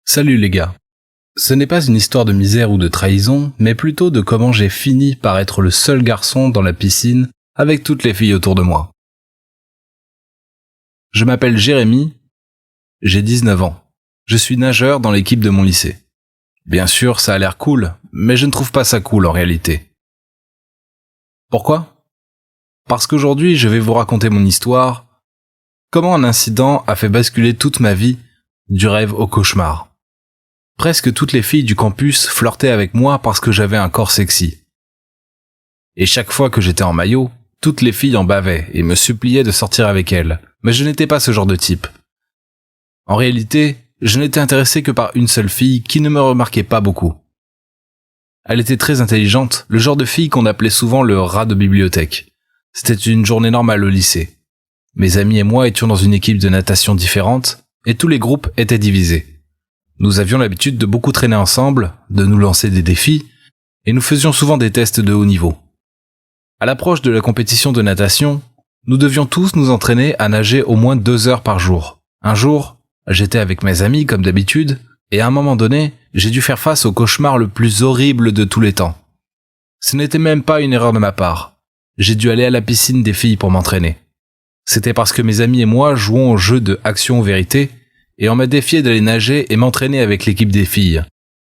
Salut les gars. Ce n'est pas une histoire de misère ou de trahison, mais plutôt de comment j'ai fini par être le seul garçon dans la piscine avec toutes les filles autour de moi. Je m'appelle Jérémy, j'ai 19 ans. Je suis nageur dans l'équipe de mon lycée. Bien sûr, ça a l'air cool, mais je ne trouve pas ça cool en réalité. Pourquoi ? Parce qu'aujourd'hui, je vais vous raconter mon histoire, comment un incident a fait basculer toute ma vie du rêve au cauchemar. Presque toutes les filles du campus flirtaient avec moi parce que j'avais un corps sexy. Et chaque fois que j'étais en maillot, toutes les filles en bavaient et me suppliaient de sortir avec elles, mais je n'étais pas ce genre de type. En réalité, je n'étais intéressé que par une seule fille qui ne me remarquait pas beaucoup. Elle était très intelligente, le genre de fille qu'on appelait souvent le rat de bibliothèque. C'était une journée normale au lycée. Mes amis et moi étions dans une équipe de natation différente, et tous les groupes étaient divisés. Nous avions l'habitude de beaucoup traîner ensemble, de nous lancer des défis, et nous faisions souvent des tests de haut niveau. À l'approche de la compétition de natation, nous devions tous nous entraîner à nager au moins 2 heures par jour. Un jour, j'étais avec mes amis comme d'habitude, et à un moment donné, j'ai dû faire face au cauchemar le plus horrible de tous les temps. Ce n'était même pas une erreur de ma part. J'ai dû aller à la piscine des filles pour m'entraîner. C'était parce que mes amis et moi jouons au jeu de action ou vérité, et on m'a défié d'aller nager et m'entraîner avec l'équipe des filles.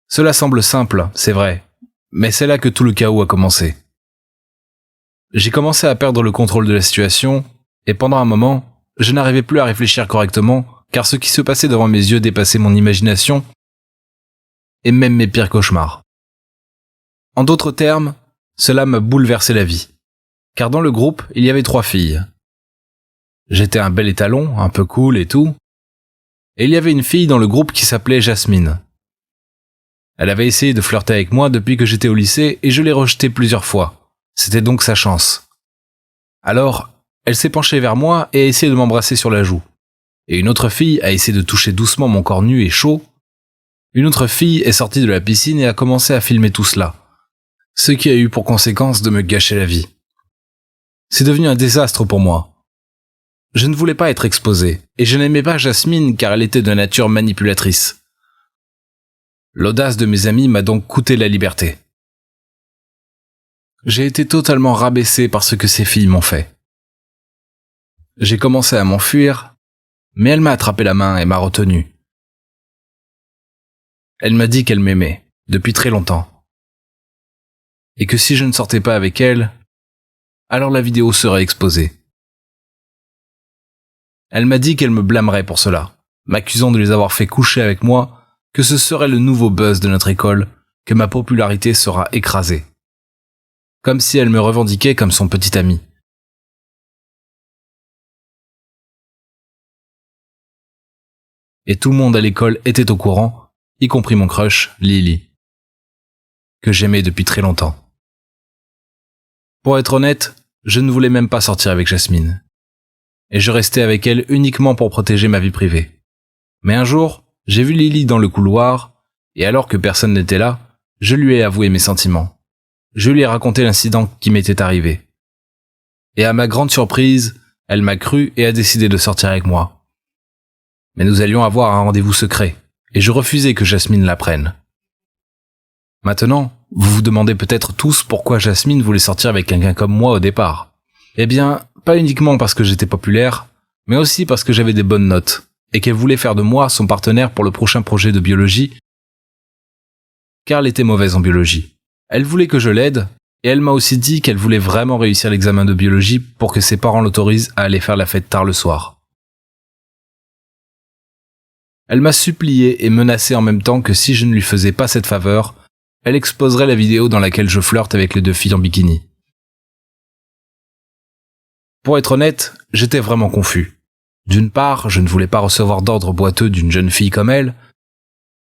Cela semble simple, c'est vrai, mais c'est là que tout le chaos a commencé. J'ai commencé à perdre le contrôle de la situation, et pendant un moment, je n'arrivais plus à réfléchir correctement, car ce qui se passait devant mes yeux dépassait mon imagination, et même mes pires cauchemars. En d'autres termes, cela m'a bouleversé la vie, car dans le groupe, il y avait 3 filles. J'étais un bel étalon, un peu cool et tout, et il y avait une fille dans le groupe qui s'appelait Jasmine. Elle avait essayé de flirter avec moi depuis que j'étais au lycée et je l'ai rejetée plusieurs fois. C'était donc sa chance. Alors, elle s'est penchée vers moi et a essayé de m'embrasser sur la joue. Et une autre fille a essayé de toucher doucement mon corps nu et chaud. Une autre fille est sortie de la piscine et a commencé à filmer tout cela. Ce qui a eu pour conséquence de me gâcher la vie. C'est devenu un désastre pour moi. Je ne voulais pas être exposé, et je n'aimais pas Jasmine car elle était de nature manipulatrice. L'audace de mes amis m'a donc coûté la liberté. J'ai été totalement rabaissé par ce que ces filles m'ont fait. J'ai commencé à m'enfuir, mais elle m'a attrapé la main et m'a retenu. Elle m'a dit qu'elle m'aimait, depuis très longtemps. Et que si je ne sortais pas avec elle, alors la vidéo serait exposée. Elle m'a dit qu'elle me blâmerait pour cela, m'accusant de les avoir fait coucher avec moi, que ce serait le nouveau buzz de notre école, que ma popularité sera écrasée. Comme si elle me revendiquait comme son petit ami. Et tout le monde à l'école était au courant, y compris mon crush, Lily, que j'aimais depuis très longtemps. Pour être honnête, je ne voulais même pas sortir avec Jasmine. Et je restais avec elle uniquement pour protéger ma vie privée. Mais un jour, j'ai vu Lily dans le couloir, et alors que personne n'était là, je lui ai avoué mes sentiments. Je lui ai raconté l'incident qui m'était arrivé. Et à ma grande surprise, elle m'a cru et a décidé de sortir avec moi. Mais nous allions avoir un rendez-vous secret, et je refusais que Jasmine l'apprenne. Maintenant, vous vous demandez peut-être tous pourquoi Jasmine voulait sortir avec quelqu'un comme moi au départ. Eh bien, pas uniquement parce que j'étais populaire, mais aussi parce que j'avais des bonnes notes, et qu'elle voulait faire de moi son partenaire pour le prochain projet de biologie, car elle était mauvaise en biologie. Elle voulait que je l'aide, et elle m'a aussi dit qu'elle voulait vraiment réussir l'examen de biologie pour que ses parents l'autorisent à aller faire la fête tard le soir. Elle m'a supplié et menacé en même temps que si je ne lui faisais pas cette faveur, elle exposerait la vidéo dans laquelle je flirte avec les 2 filles en bikini. Pour être honnête, j'étais vraiment confus. D'une part, je ne voulais pas recevoir d'ordre boiteux d'une jeune fille comme elle,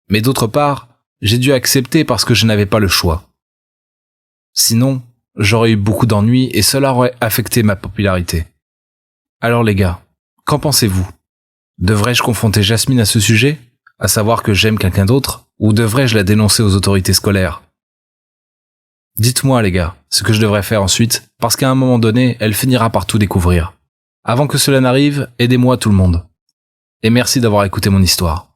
mais d'autre part, j'ai dû accepter parce que je n'avais pas le choix. Sinon, j'aurais eu beaucoup d'ennuis et cela aurait affecté ma popularité. Alors les gars, qu'en pensez-vous ? Devrais-je confronter Jasmine à ce sujet, à savoir que j'aime quelqu'un d'autre, ou devrais-je la dénoncer aux autorités scolaires ? Dites-moi les gars, ce que je devrais faire ensuite, parce qu'à un moment donné, elle finira par tout découvrir. Avant que cela n'arrive, aidez-moi tout le monde. Et merci d'avoir écouté mon histoire.